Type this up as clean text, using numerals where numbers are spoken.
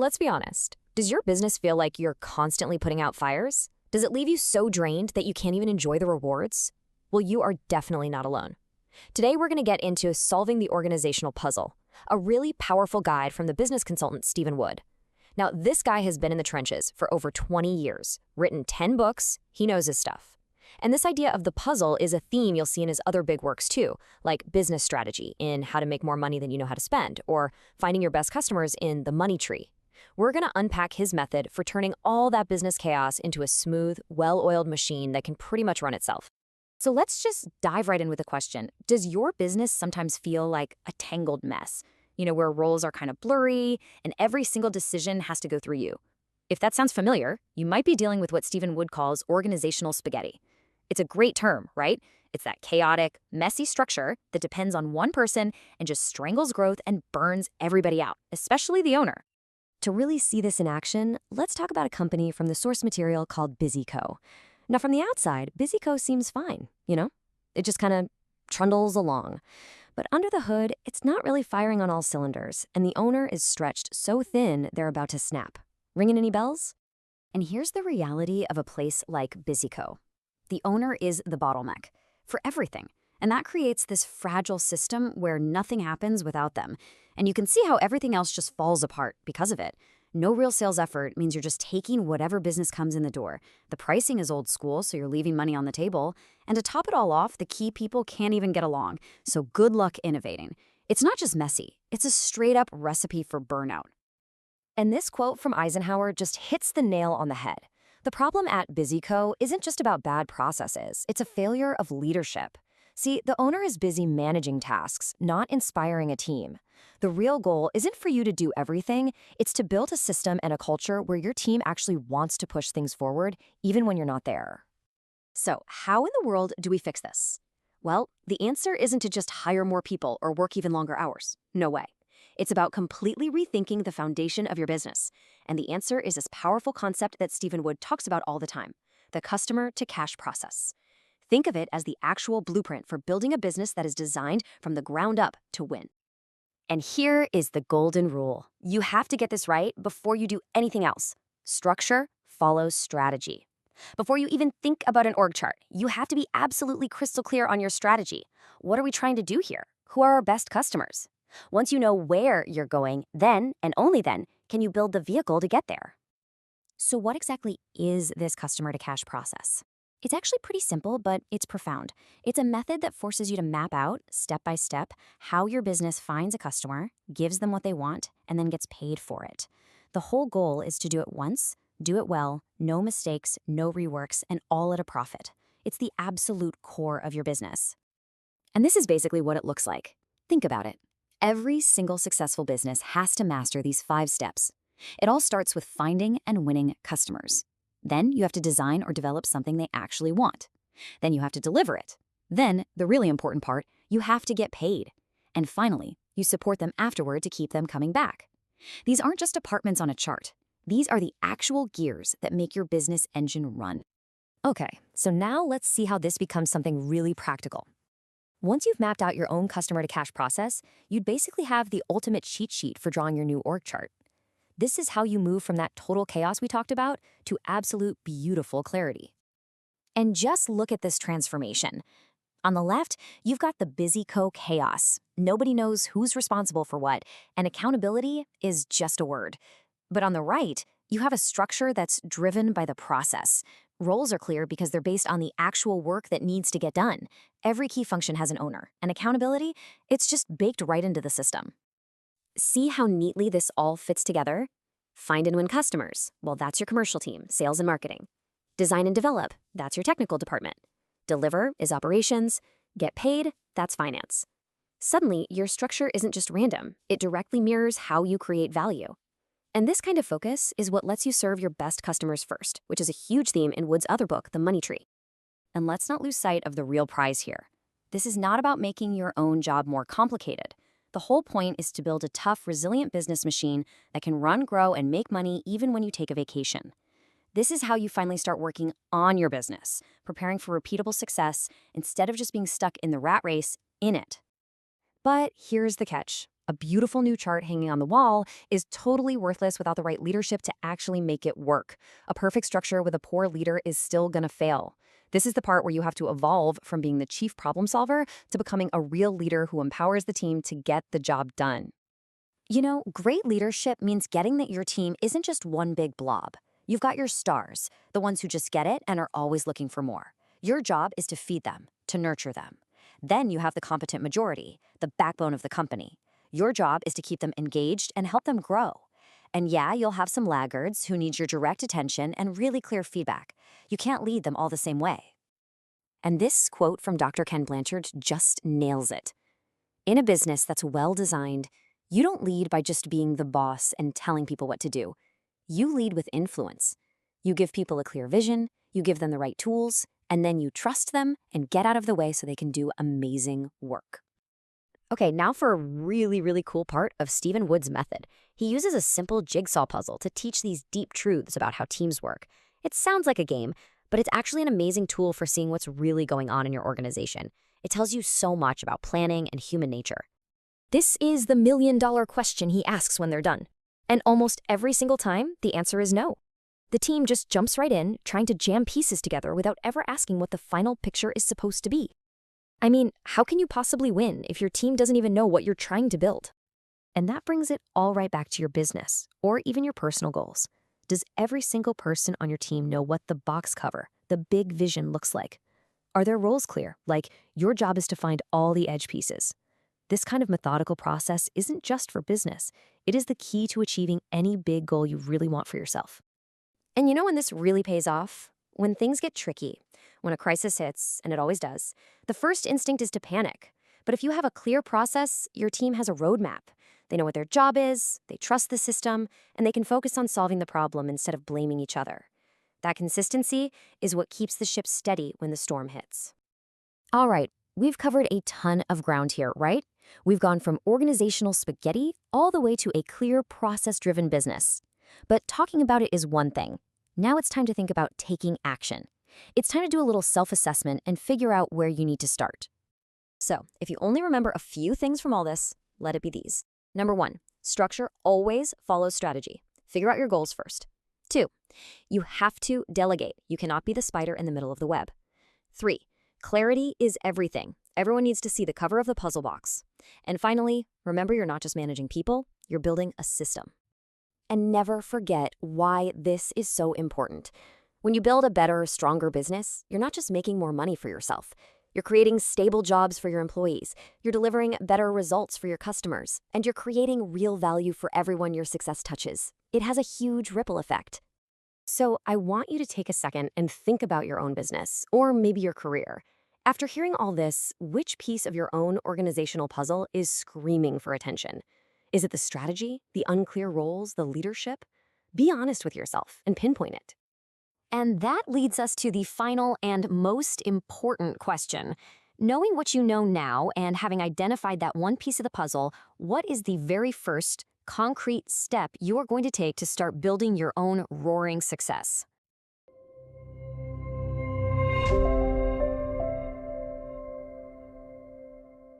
Let's be honest. Does your business feel like you're constantly putting out fires? Does it leave you so drained that you can't even enjoy the rewards? Well, you are definitely not alone. Today, we're going to get into solving the organizational puzzle, a really powerful guide from the business consultant Stephen Wood. Now, this guy has been in the trenches for over 20 years, written 10 books, he knows his stuff. And this idea of the puzzle is a theme you'll see in his other big works too, like business strategy in How to Make More Money Than You Know How to Spend, or Finding Your Best Customers in The Money Tree. We're going to unpack his method for turning all that business chaos into a smooth, well-oiled machine that can pretty much run itself. So let's just dive right in with the question. Does your business sometimes feel like a tangled mess? Where roles are kind of blurry and every single decision has to go through you. If that sounds familiar, you might be dealing with what Stephen Wood calls organizational spaghetti. It's a great term, right? It's that chaotic, messy structure that depends on one person and just strangles growth and burns everybody out, especially the owner. To really see this in action, let's talk about a company from the source material called BusyCo. Now, from the outside, BusyCo seems fine, It just kind of trundles along. But under the hood, it's not really firing on all cylinders, and the owner is stretched so thin they're about to snap. Ringing any bells? And here's the reality of a place like BusyCo. The owner is the bottleneck for everything, and that creates this fragile system where nothing happens without them. And you can see how everything else just falls apart because of it. No real sales effort means you're just taking whatever business comes in the door. The pricing is old school, so you're leaving money on the table. And to top it all off, the key people can't even get along. So good luck innovating. It's not just messy. It's a straight-up recipe for burnout. And this quote from Eisenhower just hits the nail on the head. The problem at BusyCo isn't just about bad processes. It's a failure of leadership. See, the owner is busy managing tasks, not inspiring a team. The real goal isn't for you to do everything. It's to build a system and a culture where your team actually wants to push things forward, even when you're not there. So, how in the world do we fix this? Well, the answer isn't to just hire more people or work even longer hours. No way. It's about completely rethinking the foundation of your business. And the answer is this powerful concept that Stephen Wood talks about all the time, the customer-to-cash process. Think of it as the actual blueprint for building a business that is designed from the ground up to win. And here is the golden rule. You have to get this right before you do anything else. Structure follows strategy. Before you even think about an org chart, you have to be absolutely crystal clear on your strategy. What are we trying to do here? Who are our best customers? Once you know where you're going, then, and only then, can you build the vehicle to get there. So what exactly is this customer-to-cash process? It's actually pretty simple, but it's profound. It's a method that forces you to map out, step by step, how your business finds a customer, gives them what they want, and then gets paid for it. The whole goal is to do it once, do it well, no mistakes, no reworks, and all at a profit. It's the absolute core of your business. And this is basically what it looks like. Think about it. Every single successful business has to master these 5 steps. It all starts with finding and winning customers. Then you have to design or develop something they actually want. Then you have to deliver it. Then, the really important part, you have to get paid. And finally, you support them afterward to keep them coming back. These aren't just departments on a chart. These are the actual gears that make your business engine run. Okay, so now let's see how this becomes something really practical. Once you've mapped out your own customer-to-cash process, you'd basically have the ultimate cheat sheet for drawing your new org chart. This is how you move from that total chaos we talked about to absolute beautiful clarity. And just look at this transformation. On the left, you've got the BusyCo chaos. Nobody knows who's responsible for what, and accountability is just a word. But on the right, you have a structure that's driven by the process. Roles are clear because they're based on the actual work that needs to get done. Every key function has an owner, and accountability, it's just baked right into the system. See how neatly this all fits together? Find and win customers. Well, that's your commercial team, sales and marketing. Design and develop. That's your technical department. Deliver is operations. Get paid. That's finance. Suddenly, your structure isn't just random. It directly mirrors how you create value. And this kind of focus is what lets you serve your best customers first, which is a huge theme in Wood's other book, The Money Tree. And let's not lose sight of the real prize here. This is not about making your own job more complicated. The whole point is to build a tough, resilient business machine that can run, grow, and make money even when you take a vacation. This is how you finally start working on your business, preparing for repeatable success instead of just being stuck in the rat race in it. But here's the catch. A beautiful new chart hanging on the wall is totally worthless without the right leadership to actually make it work. A perfect structure with a poor leader is still gonna fail. This is the part where you have to evolve from being the chief problem solver to becoming a real leader who empowers the team to get the job done. You know, great leadership means getting that your team isn't just one big blob. You've got your stars, the ones who just get it and are always looking for more. Your job is to feed them, to nurture them. Then you have the competent majority, the backbone of the company. Your job is to keep them engaged and help them grow. And yeah, you'll have some laggards who need your direct attention and really clear feedback. You can't lead them all the same way. And this quote from Dr. Ken Blanchard just nails it. In a business that's well designed, you don't lead by just being the boss and telling people what to do. You lead with influence. You give people a clear vision, you give them the right tools, and then you trust them and get out of the way so they can do amazing work. Okay, now for a really, really cool part of Stephen Wood's method. He uses a simple jigsaw puzzle to teach these deep truths about how teams work. It sounds like a game, but it's actually an amazing tool for seeing what's really going on in your organization. It tells you so much about planning and human nature. This is the million-dollar question he asks when they're done. And almost every single time, the answer is no. The team just jumps right in, trying to jam pieces together without ever asking what the final picture is supposed to be. I mean, how can you possibly win if your team doesn't even know what you're trying to build? And that brings it all right back to your business, or even your personal goals. Does every single person on your team know what the box cover, the big vision, looks like? Are their roles clear? Like, your job is to find all the edge pieces. This kind of methodical process isn't just for business. It is the key to achieving any big goal you really want for yourself. And you know when this really pays off? When things get tricky, when a crisis hits, and it always does, the first instinct is to panic. But if you have a clear process, your team has a roadmap. They know what their job is, they trust the system, and they can focus on solving the problem instead of blaming each other. That consistency is what keeps the ship steady when the storm hits. All right, we've covered a ton of ground here, right? We've gone from organizational spaghetti all the way to a clear, process-driven business. But talking about it is one thing. Now it's time to think about taking action. It's time to do a little self-assessment and figure out where you need to start. So, if you only remember a few things from all this, let it be these. Number 1, structure always follows strategy. Figure out your goals first. 2, you have to delegate. You cannot be the spider in the middle of the web. 3, clarity is everything. Everyone needs to see the cover of the puzzle box. And finally, remember you're not just managing people, you're building a system. And never forget why this is so important. When you build a better, stronger business, you're not just making more money for yourself. You're creating stable jobs for your employees. You're delivering better results for your customers. And you're creating real value for everyone your success touches. It has a huge ripple effect. So I want you to take a second and think about your own business, or maybe your career. After hearing all this, which piece of your own organizational puzzle is screaming for attention? Is it the strategy, the unclear roles, the leadership? Be honest with yourself and pinpoint it. And that leads us to the final and most important question. Knowing what you know now and having identified that one piece of the puzzle, what is the very first concrete step you are going to take to start building your own roaring success?